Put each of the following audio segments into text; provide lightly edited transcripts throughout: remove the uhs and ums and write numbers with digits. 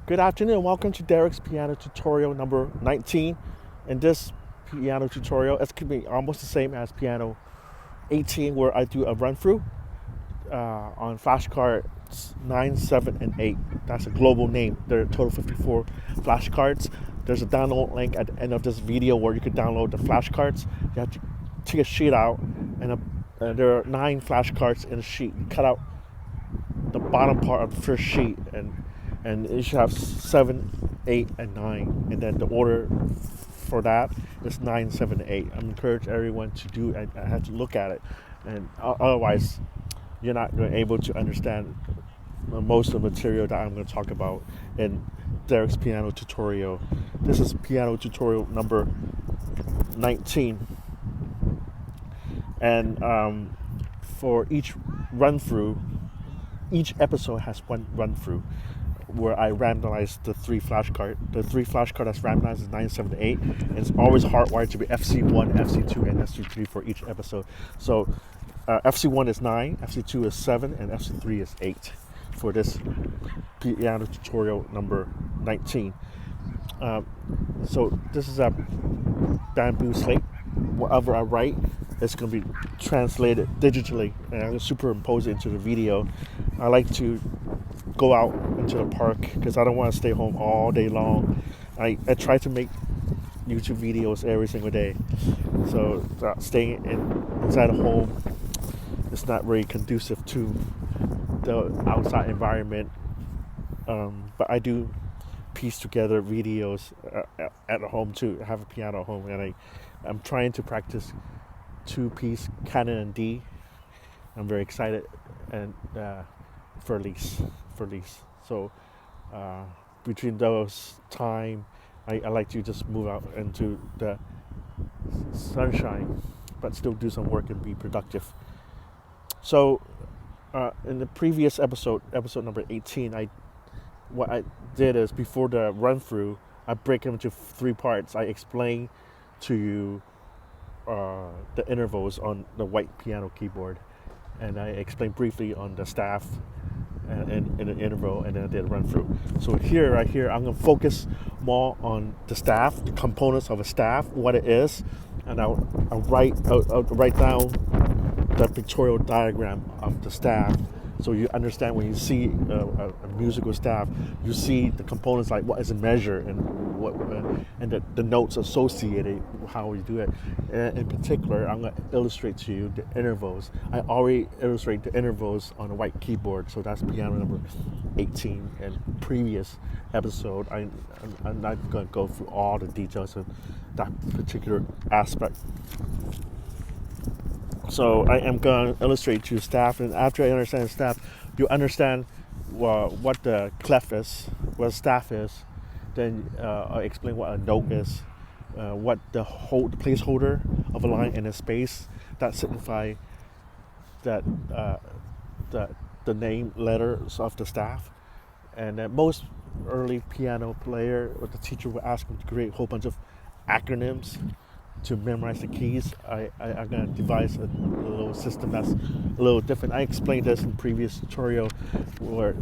Good afternoon. Welcome to Derek's piano tutorial number 19. In this piano tutorial, it's going to be almost the same as piano 18, where I do a run through on flashcards 9, 7, and 8. That's a global name. There are a total 54 flashcards. There's a download link at the end of this video where you can download the flashcards. You have to take a sheet out, and there are 9 flashcards in a sheet. You cut out the bottom part of the first sheet, and it should have 7, 8, and 9, and then the order for that is 9, 7, 8. I'm encourage everyone to do and have to look at it, and otherwise you're not going to be able to understand most of the material that I'm going to talk about in Derek's piano tutorial. This is piano tutorial number 19, and for each run through, each episode has one run through where I randomize the 3 flashcard. The 3 flashcard that's randomized is 9, 7, 8. And it's always hardwired to be FC1, FC2, and FC3 for each episode. So FC1 is 9, FC2 is 7, and FC3 is 8 for this piano tutorial number 19. So this is a bamboo slate. Whatever I write, it's going to be translated digitally, and I'm going to superimpose it into the video. I like to go out into the park because I don't want to stay home all day long. I try to make YouTube videos every single day, so staying inside a home is not very conducive to the outside environment. But I do piece together videos at home too. I have a piano at home, and I'm trying to practice 2-piece canon and D. I'm very excited, and for lease. So between those time, I like to just move out into the sunshine, but still do some work and be productive. So in the previous episode number 18, what I did is, before the run through, I break them into 3 parts. I explain to you the intervals on the white piano keyboard, and I explained briefly on the staff and in an interval, and then I did a run through. So right here, I'm going to focus more on the staff, the components of a staff, what it is, and I'll write down the pictorial diagram of the staff, so you understand when you see a musical staff, you see the components, like what is a measure and what and the notes associated, how we do it. And in particular, I'm going to illustrate to you the intervals. I already illustrate the intervals on a white keyboard, so that's piano number 18. And previous episode, I'm not going to go through all the details of that particular aspect. So I am going to illustrate to staff, and after I understand the staff, you understand what the clef is, what a staff is. Then I explain what a note is, what the placeholder of a line in a space that signify that the name letters of the staff. And most early piano player or the teacher will ask them to create a whole bunch of acronyms to memorize the keys. I'm going to devise a little system that's a little different. I explained this in previous tutorial where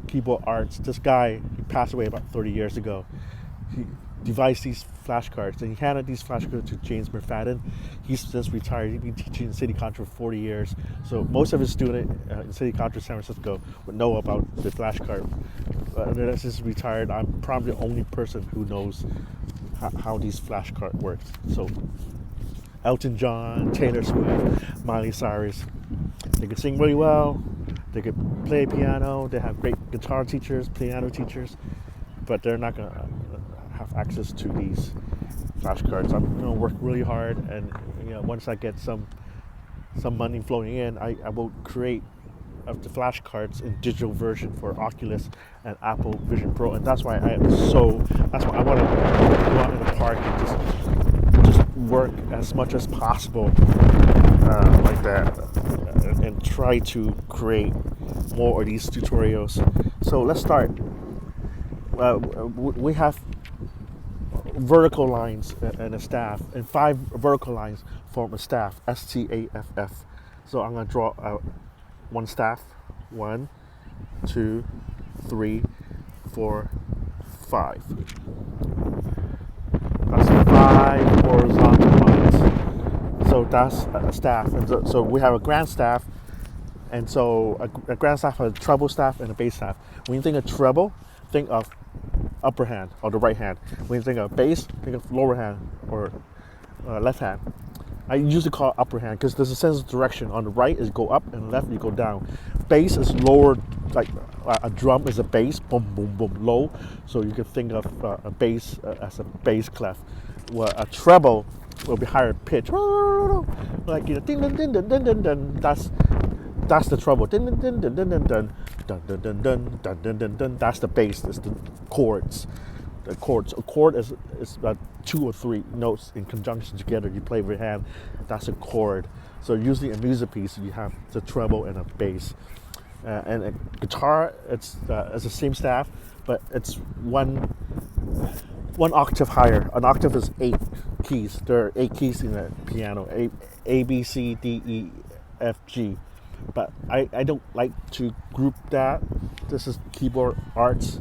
keyboard arts, this guy, he passed away about 30 years ago. He devised these flashcards, and he handed these flashcards to James Murfadden. He's just retired. He's been teaching in City College for 40 years. So most of his students in City College, San Francisco, would know about the flashcard. As he's retired, I'm probably the only person who knows how these flashcards work. So Elton John, Taylor Swift, Miley Cyrus, they can sing really well, they can play piano, they have great guitar teachers, piano teachers, but they're not going to have access to these flashcards. I'm going to work really hard, and once I get some money flowing in, I will create of the flashcards in digital version for Oculus and Apple Vision Pro, and that's why I want to go out in the park and just work as much as possible like that, and try to create more of these tutorials. So let's start. We have vertical lines and a staff, and 5 vertical lines form a staff, STAFF. So I'm going to draw one staff, 1, 2, 3, 4, 5. That's 5 horizontal lines. So that's a staff. And so we have a grand staff, and so a grand staff has a treble staff and a bass staff. When you think of treble, think of upper hand or the right hand. When you think of bass, think of lower hand or left hand. I usually call it upper hand because there's a sense of direction. On the right is go up, and left you go down. Bass is lower, like a drum is a bass, boom, boom, boom, low. So you can think of a bass as a bass clef. Well, a treble will be higher pitch, like ding, ding, ding, ding, ding, ding, ding. That's the treble. Ding, ding, ding, ding, ding, ding, ding, dun, dun, dun, dun, dun, dun, dun, dun. That's the bass. That's the chords. The chords. A chord is 2 or 3 notes in conjunction together. You play with your hand. That's a chord. So usually in music piece, you have the treble and a bass. And a guitar, it's the same staff, but it's one octave higher. An octave is 8 keys. There are 8 keys in a piano. A, B, C, D, E, F, G. But I don't like to group that. This is keyboard arts,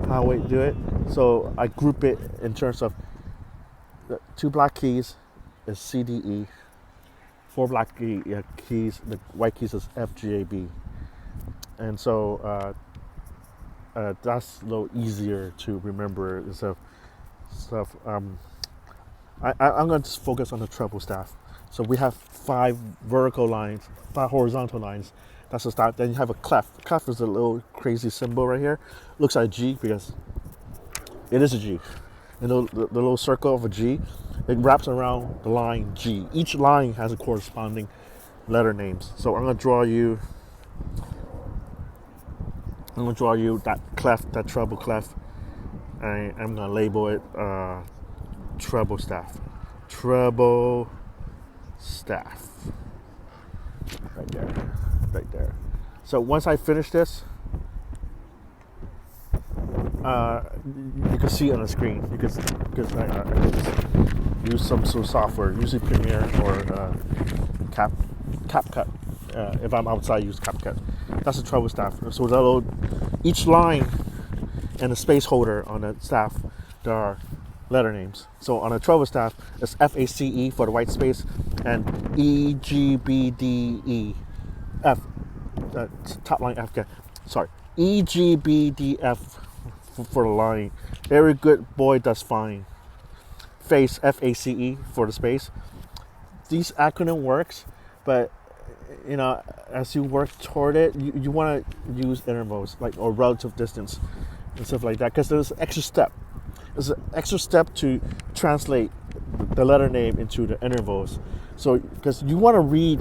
how I do it. So I group it in terms of the 2 black keys is C, D, E. 4 black keys, the white keys is F, G, A, B. And so that's a little easier to remember. I'm going to focus on the treble staff. So we have 5 vertical lines, 5 horizontal lines. That's the start. Then you have a clef. Clef is a little crazy symbol right here. Looks like a G because it is a G. And the little circle of a G, it wraps around the line G. Each line has a corresponding letter names. So I'm going to draw you that clef, that treble clef. I'm going to label it treble staff. Treble staff. Right there. So once I finish this, you can see it on the screen. You can use some sort of software, usually Premiere or CapCut. If I'm outside, use CapCut. That's the treble staff. So each line and a space holder on the staff, there are letter names. So on a treble staff, it's FACE for the white space and EGBDE. F, top line F. Sorry, EGBDF for the line. Very good boy does fine. Face, FACE for the space. These acronym works, but as you work toward it, you want to use intervals or relative distance and stuff like that, because there's an extra step. There's an extra step to translate the letter name into the intervals. So because you want to read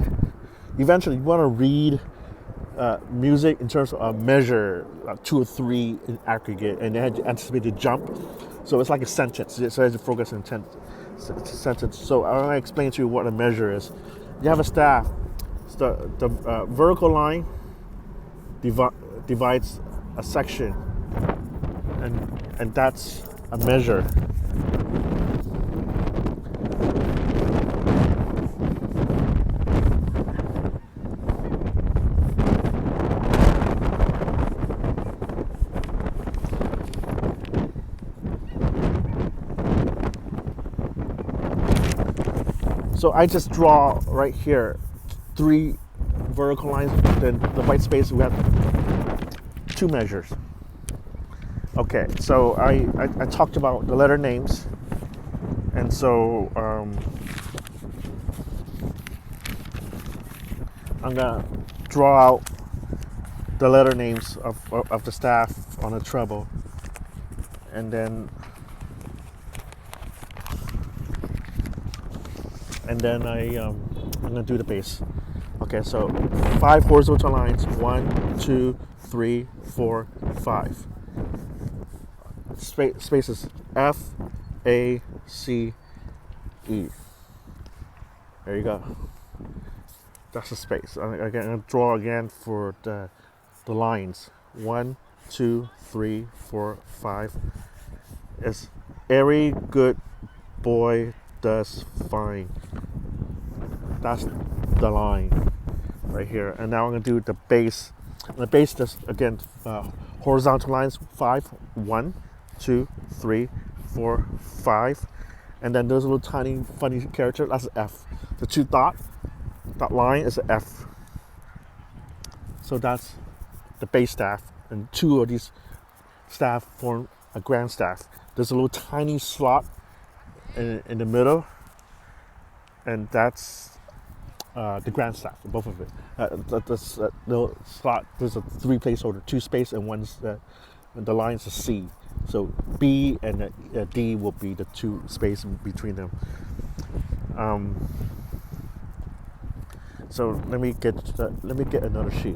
music in terms of a measure, 2 or 3 in aggregate, and then you anticipate the jump. So it's like a sentence. So you have to focus on sentence. So I want to explain to you what a measure is. You have a staff. The vertical line divides a section, and that's a measure. So I just draw right here 3 vertical lines, then the white space we have 2 measures. Okay, so I talked about the letter names, and so I'm gonna draw out the letter names of the staff on a treble, and then I'm gonna do the bass. Okay, so 5 horizontal lines. 1, 2, 3, 4, 5. Spaces F, A, C, E. There you go. That's the space. I'm gonna draw again for the lines. 1, 2, 3, 4, 5. It's every good boy does fine. That's the line right here. And now I'm going to do the bass. The bass does, again, horizontal lines. 5, 1, 2, 3, 4, 5. And then there's a little tiny funny character, that's an F. The two that line is an F. So that's the base staff, and two of these staff form a grand staff. There's a little tiny slot in the middle, and that's the grand staff, both of it. The little slot, there's a 3 placeholder, 2 space, and the line's a C. So B and D will be the 2 space in between them. So let me get another sheet.